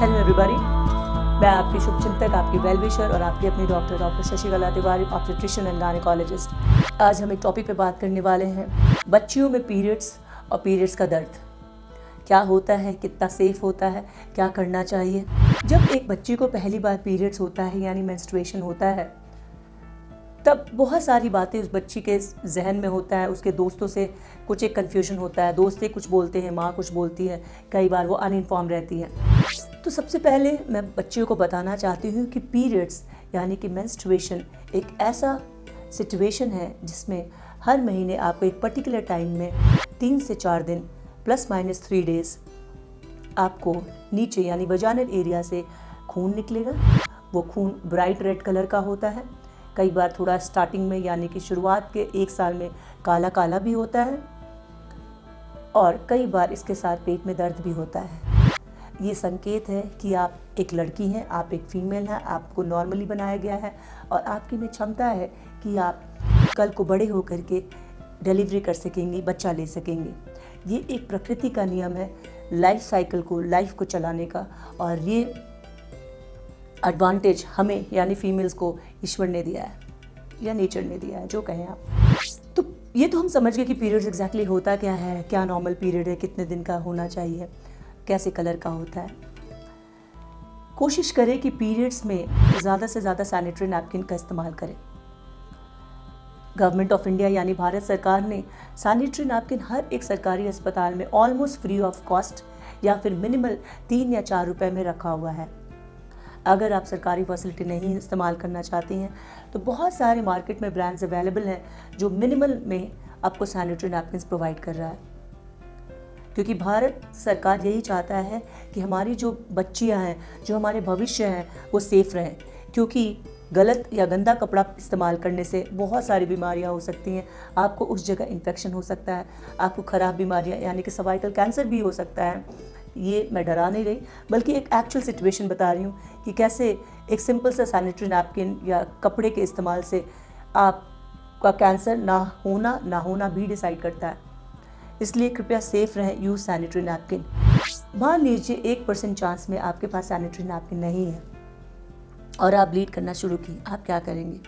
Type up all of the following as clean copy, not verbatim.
Hello everybody, मैं आपकी शुभचिंतक, आपकी वेल विशर और आपकी अपनी doctor Shashikala Tiwari, obstetrician and gynaecologist. आज हम एक टॉपिक पे बात करने वाले हैं, बच्चियों में पीरियड्स और पीरियड्स का दर्द क्या होता है, कितना सेफ होता है, क्या करना चाहिए। जब एक बच्ची को पहली बार पीरियड्स होता है यानी मेंस्ट्रुएशन होता है, तब बहुत सारी बातें उस बच्ची के जहन में होता है। उसके दोस्तों से कुछ एक कन्फ्यूजन होता है, दोस्त ही कुछ बोलते हैं, माँ कुछ बोलती है, कई बार वो अनइन्फॉर्म रहती है। तो सबसे पहले मैं बच्चियों को बताना चाहती हूँ कि पीरियड्स यानी कि मेंस्ट्रुएशन एक ऐसा सिचुएशन है जिसमें हर महीने आपको एक पर्टिकुलर टाइम में 3 से 4 दिन ±3 डेज आपको नीचे यानी वजाइनल एरिया से खून निकलेगा। वो खून ब्राइट रेड कलर का होता है, कई बार थोड़ा स्टार्टिंग में यानी कि शुरुआत के 1 साल में काला काला भी होता है और कई बार इसके साथ पेट में दर्द भी होता है। ये संकेत है कि आप एक लड़की हैं, आप एक फीमेल हैं, आपको नॉर्मली बनाया गया है और आपकी में क्षमता है कि आप कल को बड़े होकर के डिलीवरी कर सकेंगी, बच्चा ले सकेंगी। ये एक प्रकृति का नियम है लाइफ साइकिल को, लाइफ को चलाने का, और ये एडवांटेज हमें यानी फीमेल्स को ईश्वर ने दिया है या नेचर ने दिया है, जो कहें आप। तो ये तो हम समझ गए कि पीरियड्स एग्जैक्टली होता क्या है, क्या नॉर्मल पीरियड है, कितने दिन का होना चाहिए, कैसे कलर का होता है। कोशिश करें कि पीरियड्स में ज़्यादा से ज़्यादा सैनिटरी नैपकिन का इस्तेमाल करें। गवर्नमेंट ऑफ इंडिया यानी भारत सरकार ने सैनिटरी नैपकिन हर एक सरकारी अस्पताल में ऑलमोस्ट फ्री ऑफ कॉस्ट या फिर मिनिमल 3 या 4 रुपए में रखा हुआ है। अगर आप सरकारी फैसिलिटी नहीं इस्तेमाल करना चाहती हैं तो बहुत सारे मार्केट में ब्रांड्स अवेलेबल हैं जो मिनिमल में आपको सैनिटरी नैपकिन्स प्रोवाइड कर रहा है, क्योंकि भारत सरकार यही चाहता है कि हमारी जो बच्चियां हैं, जो हमारे भविष्य हैं, वो सेफ रहें। क्योंकि गलत या गंदा कपड़ा इस्तेमाल करने से बहुत सारी बीमारियां हो सकती हैं। आपको उस जगह इन्फेक्शन हो सकता है, आपको ख़राब बीमारियां यानी कि सर्वाइकल कैंसर भी हो सकता है। ये मैं डरा नहीं रही, बल्कि एक एक्चुअल सिचुएशन बता रही हूँ कि कैसे एक सिंपल सा सैनिटरी नैपकिन या कपड़े के इस्तेमाल से आपका कैंसर ना होना भी डिसाइड करता है। इसलिए कृपया सेफ रहें, यूज़ सैनिटरी नैपकिन। मान लीजिए 1% चांस में आपके पास सैनिटरी नैपकिन नहीं है और आप ब्लीड करना शुरू की, आप क्या करेंगे?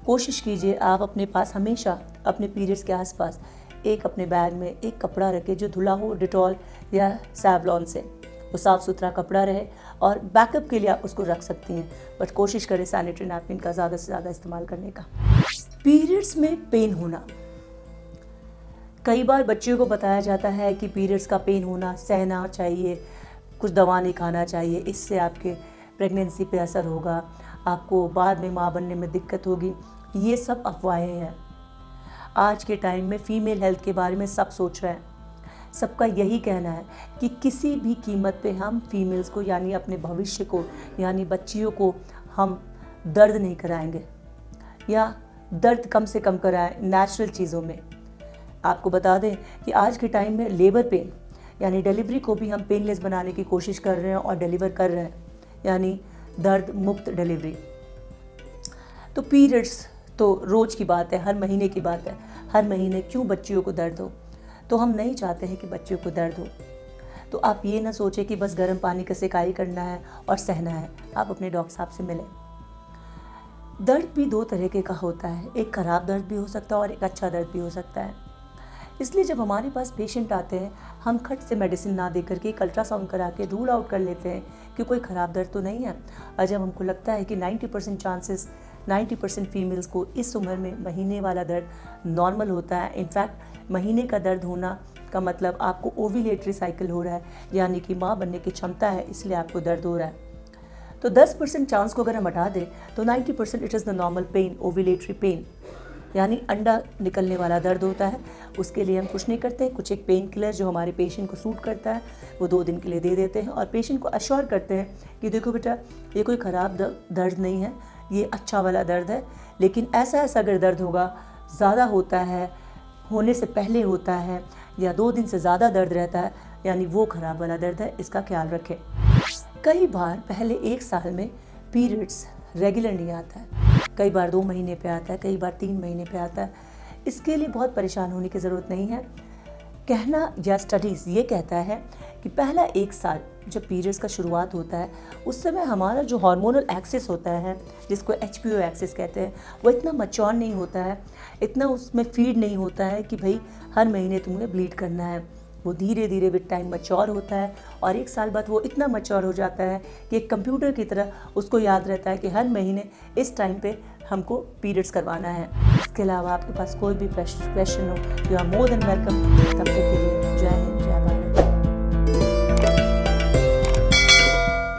कोशिश कीजिए आप अपने पास हमेशा अपने पीरियड्स के आसपास एक अपने बैग में एक कपड़ा रखें जो धुला हो डिटॉल या सैवलॉन से, वो साफ़ सुथरा कपड़ा रहे, और बैकअप के लिए आप उसको रख सकती हैं, बट कोशिश करें सैनिटरी नैपकिन का ज़्यादा से ज़्यादा इस्तेमाल करने का। पीरियड्स में पेन होना, कई बार बच्चियों को बताया जाता है कि पीरियड्स का पेन होना सहना चाहिए, कुछ दवा नहीं खाना चाहिए, इससे आपके प्रेगनेंसी पे असर होगा, आपको बाद में माँ बनने में दिक्कत होगी। ये सब अफवाहें हैं। आज के टाइम में फ़ीमेल हेल्थ के बारे में सब सोच रहे हैं। सबका यही कहना है कि किसी भी कीमत पे हम फीमेल्स को यानी अपने भविष्य को यानी बच्चियों को हम दर्द नहीं कराएंगे, या दर्द कम से कम कराएं नेचुरल चीज़ों में। आपको बता दें कि आज के टाइम में लेबर पेन यानी डिलीवरी को भी हम पेनलेस बनाने की कोशिश कर रहे हैं और डिलीवर कर रहे हैं, यानी दर्द मुक्त डिलीवरी। तो पीरियड्स तो रोज़ की बात है, हर महीने की बात है। हर महीने क्यों बच्चियों को दर्द हो? तो हम नहीं चाहते हैं कि बच्चियों को दर्द हो। तो आप ये ना सोचें कि बस गर्म पानी का सेकाई करना है और सहना है। आप अपने डॉक्टर साहब से मिलें। दर्द भी 2 तरीके का होता है, एक ख़राब दर्द भी हो सकता है और एक अच्छा दर्द भी हो सकता है। इसलिए जब हमारे पास पेशेंट आते हैं, हम खट से मेडिसिन ना दे करके एक अल्ट्रासाउंड करा के रूल आउट कर लेते हैं कि कोई ख़राब दर्द तो नहीं है। और जब हमको लगता है कि 90% फीमेल्स को इस उम्र में महीने वाला दर्द नॉर्मल होता है। इनफैक्ट महीने का दर्द होना का मतलब आपको ओव्यूलेटरी साइकिल हो रहा है, यानी कि माँ बनने की क्षमता है, इसलिए आपको दर्द हो रहा है। तो 10% चांस को अगर हम हटा दें तो 90% it is the normal pain, ovulatory pain, यानी अंडा निकलने वाला दर्द होता है। उसके लिए हम कुछ नहीं करते, कुछ एक पेन किलर जो हमारे पेशेंट को सूट करता है वो 2 दिन के लिए दे देते हैं और पेशेंट को अश्योर करते हैं कि देखो बेटा, ये कोई ख़राब दर्द नहीं है, ये अच्छा वाला दर्द है, लेकिन ऐसा अगर दर्द होगा, ज़्यादा होता है, होने से पहले होता है, या 2 दिन से ज़्यादा दर्द रहता है, यानी वो ख़राब वाला दर्द है, इसका ख्याल रखें। कई बार पहले 1 साल में पीरियड्स रेगुलर नहीं आता है, कई बार 2 महीने पे आता है, कई बार 3 महीने पे आता है। इसके लिए बहुत परेशान होने की ज़रूरत नहीं है। कहना या स्टडीज़ ये कहता है कि पहला 1 साल जब पीरियड्स का शुरुआत होता है उस समय हमारा जो हार्मोनल एक्सेस होता है, जिसको HPO एक्सेस कहते हैं, वो इतना मैच्योर नहीं होता है, इतना उसमें फीड नहीं होता है कि भाई हर महीने तुम्हें ब्लीड करना है। वो धीरे धीरे विद टाइम मैच्योर होता है और 1 साल बाद वो इतना मैच्योर हो जाता है कि एक कंप्यूटर की तरह उसको याद रहता है कि हर महीने इस टाइम पे हमको पीरियड्स करवाना है। इसके अलावा आपके पास कोई भी क्वेश्चन हो, you are more than welcome. तब तक के लिए जय हिंद।